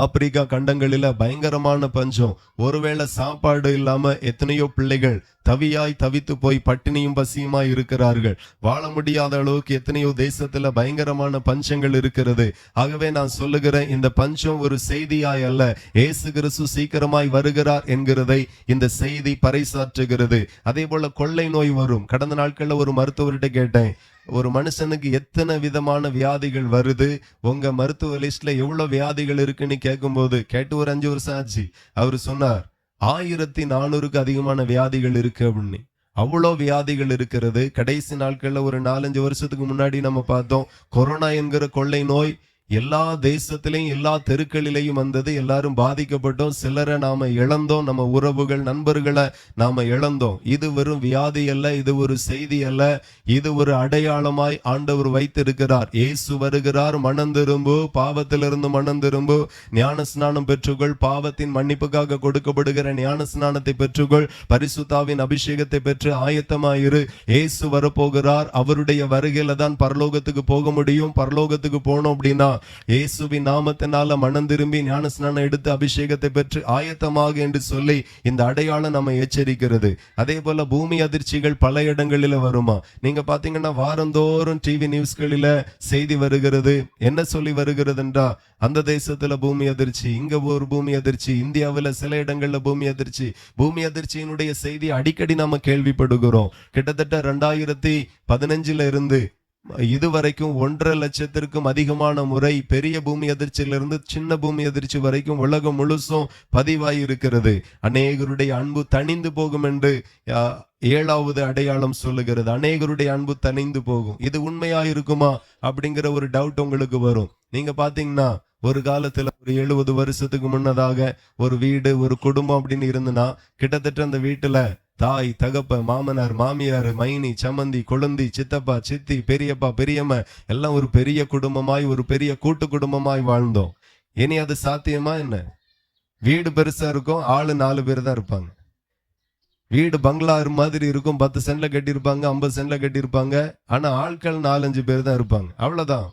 ஆப்பிரிக்கா கண்டங்களில பயங்கரமான பஞ்சம். ஒருவேளை சாப்பாடு இல்லாம எத்தனையோ பிள்ளைகள் தவியாய் தவித்து போய் பட்டினியும் பசியுமாய் இருக்கிறார்கள். வாழ முடியாத அளவுக்கு எத்தனையோ தேசத்துல பயங்கரமான பஞ்சங்கள் இருக்கிறது. ஆகவே நான் சொல்லுகிறேன், இந்த பஞ்சம் ஒரு செய்தியாய் அல்ல, இயேசு கிறிஸ்து சீக்கிரமாய் வருகிறார் என்கிறதை இந்த செய்தி பறைசாற்றுகிறது. அதே போல கொள்ளை நோய் வரும். கடந்த நாட்கள்ல ஒரு மருத்துவர்கிட்ட கேட்டேன், ஒரு மனுஷனுக்கு எத்தனை விதமான வியாதிகள் வருது, உங்க மருத்துவ லிஸ்ட்ல எவ்வளவு வியாதிகள் இருக்குன்னு கேட்கும்போது, கேட்டு ஒரு 5 வருஷம் ஆச்சு, அவரு சொன்னார் 1400க்கு அதிகமான வியாதிகள் இருக்கு அப்படின்னு. அவ்வளோ வியாதிகள் இருக்கிறது. கடைசி நாட்கள்ல ஒரு 4-5 வருஷத்துக்கு முன்னாடி நம்ம பார்த்தோம், கொரோனா என்கிற கொள்ளை நோய் எல்லா தேசத்திலையும் எல்லா தெருக்களிலையும் வந்தது. எல்லாரும் பாதிக்கப்பட்டோம். சிலரை நாம இழந்தோம். நம்ம உறவுகள் நண்பர்களை நாம இழந்தோம். இது வெறும் வியாதி அல்ல, இது ஒரு செய்தி அல்ல, இது ஒரு அடையாளமாய் ஆண்டவர் வைத்திருக்கிறார். இயேசு வருகிறார், மனம் திரும்பு, பாவத்திலிருந்து மனம் திரும்பு, ஞான ஸ்நானம் பெற்றுக்கொள், பாவத்தின் மன்னிப்புக்காக கொடுக்கப்படுகிற ஞான ஸ்நானத்தை பெற்றுக்கொள், பரிசுத்தாவின் அபிஷேகத்தை பெற்று ஆயத்தமாயிரு. இயேசு வரப்போகிறார். அவருடைய வருகையில தான் பரலோகத்துக்கு போக முடியும். பரலோகத்துக்கு போனோம் அப்படின்னா இயேசுவின் நாமத்தினால மனம் திரும்பி ஞானஸ்நானம் எடுத்து அபிஷேகத்தை பெற்று ஆயத்தமாக என்று சொல்லி இந்த அடையாளம் நம்ம எச்சரிக்கிறது. அதே போல பூமி அதிர்ச்சிகள் பல இடங்களில வருமா? நீங்க பாத்தீங்கன்னா வாரந்தோறும் டிவி நியூஸ்களில செய்தி வருகிறது. என்ன சொல்லி வருகிறதுன்றா, அந்த தேசத்துல பூமி அதிர்ச்சி, இங்க ஒரு பூமி அதிர்ச்சி, இந்தியாவில் சில இடங்கள்ல பூமி அதிர்ச்சி. பூமி அதிர்ச்சியினுடைய செய்தி அடிக்கடி நாம கேள்விப்படுகிறோம். கிட்டத்தட்ட 2015 இருந்து இதுவரைக்கும் 1.5 லட்சத்திற்கும் அதிகமான முறை பெரிய பூமி அதிர்ச்சியிலிருந்து சின்ன பூமி அதிர்ச்சி வரைக்கும் உலகம் முழுசும் பதிவாய் இருக்கிறது. அநேகருடைய அன்பு தணிந்து போகும் என்று 7வது அடையாளம் சொல்லுகிறது. அநேகருடைய அன்பு தணிந்து போகும். இது உண்மையா இருக்குமா அப்படிங்கிற ஒரு டவுட் உங்களுக்கு வரும். நீங்க பாத்தீங்கன்னா ஒரு காலத்துல ஒரு 70 வருஷத்துக்கு முன்னதாக ஒரு வீடு, ஒரு குடும்பம் அப்படின்னு இருந்துன்னா, கிட்டத்தட்ட அந்த வீட்டுல தாய், தகப்ப, மாமனார், மாமியார், மைனி, சம்மந்தி, கொழுந்தி, சித்தப்பா, சித்தி, பெரியப்பா, பெரியம்மா எல்லாம் ஒரு பெரிய குடும்பமாய், ஒரு பெரிய கூட்டு குடும்பமாய் வாழ்ந்தோம். இனி அது சாத்தியமா என்ன? வீடு பெருசா இருக்கும், ஆளு 4 பேர் தான் இருப்பாங்க. வீடு பங்களா மாதிரி இருக்கும், 10 சென்ட்ல கட்டியிருப்பாங்க, 50 சென்ட்ல கட்டியிருப்பாங்க. ஆனா ஆட்கள் 4-5 பேர் தான் இருப்பாங்க. அவ்வளவுதான்.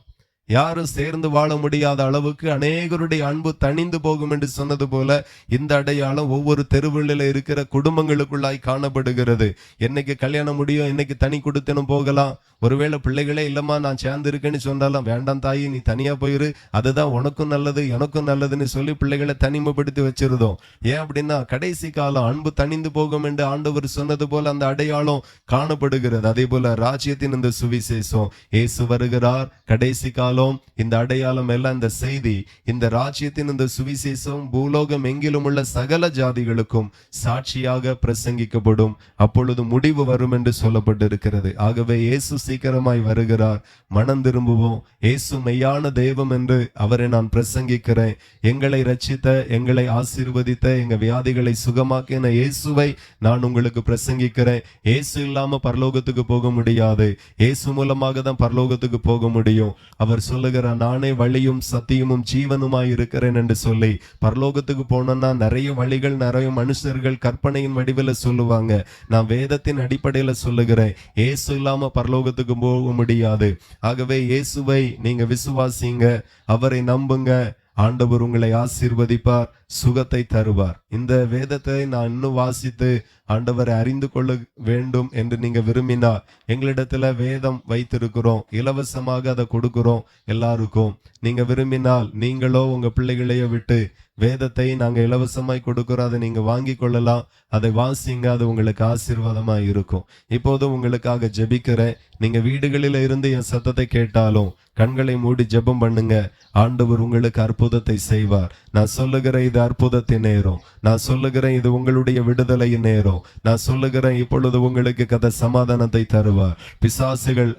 யாரும் சேர்ந்து வாழ முடியாத அளவுக்கு அநேகருடைய அன்பு தணிந்து போகும் என்று சொன்னது போல இந்த அடையாளம் ஒவ்வொரு தெருவில் இருக்கிற குடும்பங்களுக்குள்ளாய் காணப்படுகிறது. என்னைக்கு கல்யாணம் முடியும், என்னைக்கு தனி கொடுத்தனும் போகலாம். ஒருவேளை பிள்ளைகளே இல்லம்மா நான் சேர்ந்து இருக்கேன்னு சொன்னாலும், வேண்டாம் தாயி நீ தனியா போயிரு, அதுதான் உனக்கும் நல்லது எனக்கும் நல்லதுன்னு சொல்லி பிள்ளைகளை தனிமைப்படுத்தி வச்சிருந்தோம். ஏன் அப்படின்னா கடைசி காலம் அன்பு தணிந்து போகும் என்று ஆண்டவர் சொன்னது போல அந்த அடையாளம் காணப்படுகிறது. அதே போல ராஜ்யத்தின் இந்த சுவிசேஷம், இயேசு வருகிறார், கடைசி காலம், இந்த அடையாளம் எல்லாம், இந்த செய்தி, இந்த ராஜ்யத்தின் இந்த சுவிசேஷம் பூலோகம் எங்கிலும் உள்ள சகல ஜாதிகளுக்கும் சாட்சியாக பிரசங்கிக்கப்படும். அப்பொழுது முடிவு வரும் என்று சொல்லப்பட்டிருக்கிறது. ஆகவே இயேசு சீக்கிரமாய் வருகிறார். மனம் திரும்புவோம். இயேசு மெய்யான தெய்வம் என்று அவரை நான் பிரசங்கிக்கிறேன். எங்களை ரட்சித்த, எங்களை ஆசீர்வதித்த, எங்க வியாதிகளை சுகமாக்கின இயேசுவை நான் உங்களுக்கு பிரசங்கிக்கிறேன். இயேசு இல்லாம பரலோகத்துக்கு போக முடியாது. இயேசு மூலமாக தான் பரலோகத்துக்கு போக முடியும். அவர் சொல்லுகிறார், நானே வழியும் சத்தியமும் ஜீவனுமாய் இருக்கிறேன் என்று சொல்லி. பரலோகத்துக்கு போனோம்னா நிறைய வழிகள், நிறைய மனுஷர்கள் கற்பனையின் வடிவில் சொல்லுவாங்க. நான் வேதத்தின் அடிப்படையில சொல்லுகிறேன், இயேசு இல்லாம பரலோகத்துக்கு போக முடியாது. ஆகவே இயேசுவை நீங்க விசுவாசிங்க, அவரை நம்புங்க. ஆண்டவர் உங்களை ஆசீர்வதிப்பார். சுகத்தை தருவார். இந்த வேதத்தை நான் இன்னும் வாசித்து ஆண்டவரை அறிந்து கொள்ள வேண்டும் என்று நீங்க விரும்பினால், எங்களிடத்துல வேதம் வைத்திருக்கிறோம், இலவசமாக அதை கொடுக்கிறோம் எல்லாருக்கும். நீங்க விரும்பினால் நீங்களோ உங்க பிள்ளைகளையோ விட்டு வேதத்தை நாங்க இலவசமாய் கொடுக்கிறோம், அதை நீங்க வாங்கி கொள்ளலாம். அதை வாசிங்க, அது உங்களுக்கு ஆசீர்வாதமா இருக்கும். இப்போது உங்களுக்காக ஜெபிக்கிறேன். நீங்க வீடுகளில் இருந்து என் சத்தத்தை கேட்டாலும் கண்களை மூடி ஜெபம் பண்ணுங்க. ஆண்டவர் உங்களுக்கு அற்புதத்தை செய்வார். நான் சொல்லுகிறேன், இது அற்புதத்தின் நேரம். நான் சொல்லுகிறேன், இது உங்களுடைய விடுதலையின் நேரம். நான் சொல்லுகிறேன், இப்பொழுது உங்களுக்கு கதை சமாதானத்தை தருவார். பிசாசுகள்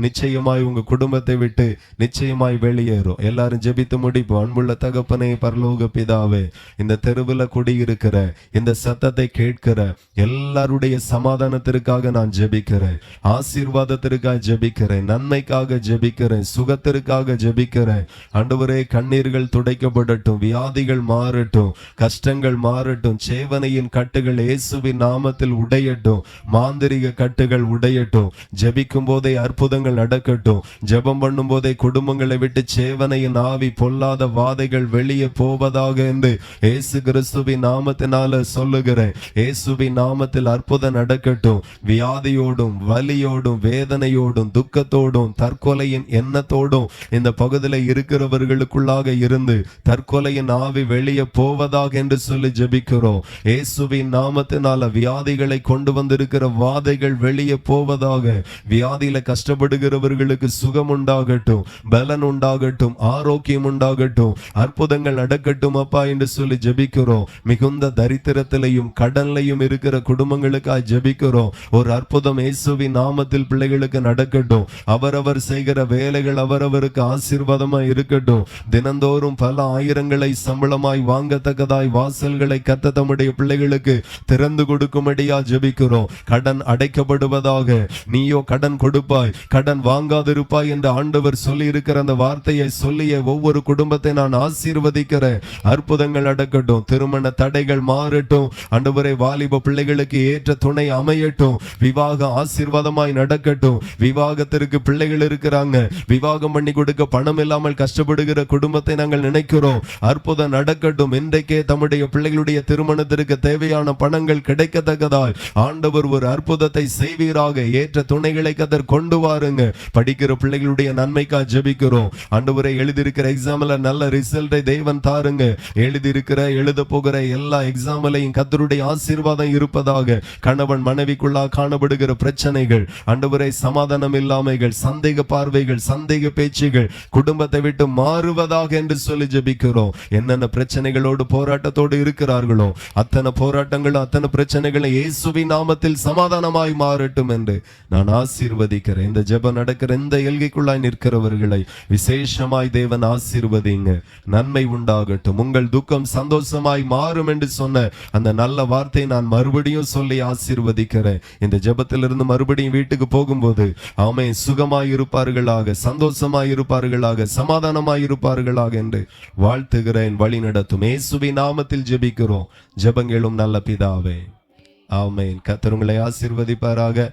நிச்சயமாய் உங்க குடும்பத்தை விட்டு நிச்சயமாய் வெளியேறும். எல்லாரும் ஜெபித்து முடிப்போம். அன்புள்ள தகப்பனே, பரலோக பிதாவே, இந்த தெருவில் குடியிருக்கிற, இந்த சத்தத்தை கேட்கிற எல்லாருடைய சமாதானத்திற்காக நான் ஜெபிக்கிறேன். ஆசீர்வாதத்திற்காக ஜெபிக்கிறேன். நன்மைக்காக ஜெபிக்கிறேன். சுகத்திற்காக ஜெபிக்கிறேன். ஆண்டவரே, கண்ணீர்கள் துடைக்கப்படட்டும், வியாதிகள் மாறட்டும், கஷ்டங்கள் மாறட்டும், சேவனையின் கட்டுகள் இயேசுவின் நாமத்தில் உடையட்டும், மாந்திரிக கட்டுகள் உடையட்டும். ஜெபிக்கும் போதே அற்புதங்கள் நடக்கட்டும். ஜெபம் பண்ணும் போதே குடும்பங்களை விட்டு சேவனையின் ஆவி, பொல்லாத வாதைகள் வெளியே போவதாக என்று இயேசு கிறிஸ்துவின் நாமத்தினால சொல்லுகிறேன். இயேசுவின் நாமத்தில் அற்புதம் நடக்கட்டும். வியாதியோடும் வலியோடும் வேதனையோடும் துக்கத்தோடும் தற்கொலையின் எண்ணத்தோடும் இந்த பகுதியில் இருக்கிறவர்களுக்குள்ளாக இருந்து தற்கொலையின் ஆவி வெளியே போவதாக என்று சொல்லி ஜெபிக்கிறோம். இயேசுவின் நாமத்தினால வியாதிகளை கொண்டு வந்திருக்கிற வாதைகள் வெளியே போவதாக. வியாதியில கஷ்டப்படுகிறவர்களுக்கு சுகம் உண்டாகட்டும், பலன் உண்டாகட்டும், ஆரோக்கியம் உண்டாகட்டும், அற்புதங்கள் நடக்கட்டும் அப்பா என்று சொல்லி ஜெபிக்கிறோம். மிகுந்த தரித்திரத்திலையும் கடன்லையும் இருக்கிற குடும்பங்களுக்காக ஜெபிக்கிறோம். ஒரு அற்புதம் இயேசுவின் நாமத்தில் பிள்ளைகளுக்கு நடக்கட்டும். அவரவர் செய்கிற வேலைகள் அவரவருக்கு ஆசீர்வாதமாய் இருக்கட்டும். தினந்தோறும் பல ஆயிரங்களை சம்பளமாய் வாங்கத்தக்கதாய் வாசல்களை கர்த்தர் தம்முடைய பிள்ளைகளுக்கு திறந்து கொடுக்கும்படியா ஜெபிக்கிறோம். கடன் அடைக்கப்படுவதாக. நீயோ கடன் கொடுப்பாய், கடன் வாங்காதிருப்பாய் என்று ஆண்டவர் சொல்லி இருக்கிற அந்த வார்த்தையை சொல்லிய ஒவ்வொரு குடும்பத்தை நான் ஆசீர்வதிக்கிறேன். அற்புதங்கள் நடக்கட்டும். திருமண தடைகள் மாறட்டும். ஆண்டவரே, வாலிப பிள்ளைகளுக்கு ஏற்ற துணை அமையட்டும். விவாக ஆசீர்வாதமாய் நடக்கட்டும். விவாகத்திற்கு பிள்ளைகள் இருக்கிறாங்க, விவாகம் பண்ணி கொடுக்க பணம் இல்லாமல் கஷ்டப்படுகிற குடும்பத்தை நாங்கள் நினைக்கிறோம். அற்புதம் நடக்கட்டும். இன்றைக்கே தம்முடைய பிள்ளைகளுடைய திருமணத்திற்கு தேவையான பணங்கள் கிடைக்கத்தக்கதாய் ஆண்டவர் ஒரு அற்புதத்தை செய்வீராக. ஏற்ற துணைகளை கர்த்தர் கொண்டு வாருங்க. படிக்கிற பிள்ளைகளுடைய நன்மைக்காக ஜெபிக்கிறோம். ஆண்டவரை, எழுதியிருக்கிற எக்ஸாம்ல நல்ல ரிசல்ட்டை தேவன் தாருங்க. எழுத போகிற எல்லா எக்ஸாம்லையும் கர்த்தருடைய ஆசீர்வாதம் இருப்பதாக. கணவன் மனைவிக்குள்ளா காணப்படுகிற பிரச்சனைகள், ஆண்டவரை, சமாதானம் இல்லாமைகள், சந்தேக பார்வைகள், சந்தேக பேச்சுகள் குடும்பத்தை விட்டு மாறுவதாக என்று சொல்லி ஜெபிக்கிறோம். என்னென்ன பிரச்சனைகளோடு போராட்டத்தோடு இருக்கிறார்களோ அத்தனை போராட்டங்களும் அத்தனை பிரச்சனைகளும் இயேசுவின் நாமத்தில் சமாதானமாய் மாறட்டும் என்று நான் ஆசீர்வதிக்கிறேன். இந்த ஜெபம் நடக்கிற இந்த எல்கைக்குள்ளாய் நிற்கிறவர்களை விசேஷமாய் தேவன் ஆசீர்வதிங்க. நன்மை உண்டாகட்டும். உங்கள் துக்கம் சந்தோஷமாய் மாறும் என்று சொன்ன அந்த நல்ல வார்த்தை நான் மறுபடியும் சொல்லி ஆசீர்வதிக்கிறேன். இந்த ஜெபத்திலிருந்து மறுபடியும் வீட்டுக்கு போகும்போது ஆமென், சுகமாய் இருப்பார்களாக, சந்தோஷமாய் இருப்பார்களாக, சமாதானமாய் இருப்பார்களாக என்று வாழ்த்துகிறேன். வழி நடத்தும் இயேசுவின் நாமத்தில் ஜெபிக்கிறோம். ஜெபங்களும் நல்ல பிதாவே, ஆமென். கர்த்தர் உங்களை ஆசீர்வதிப்பாராக.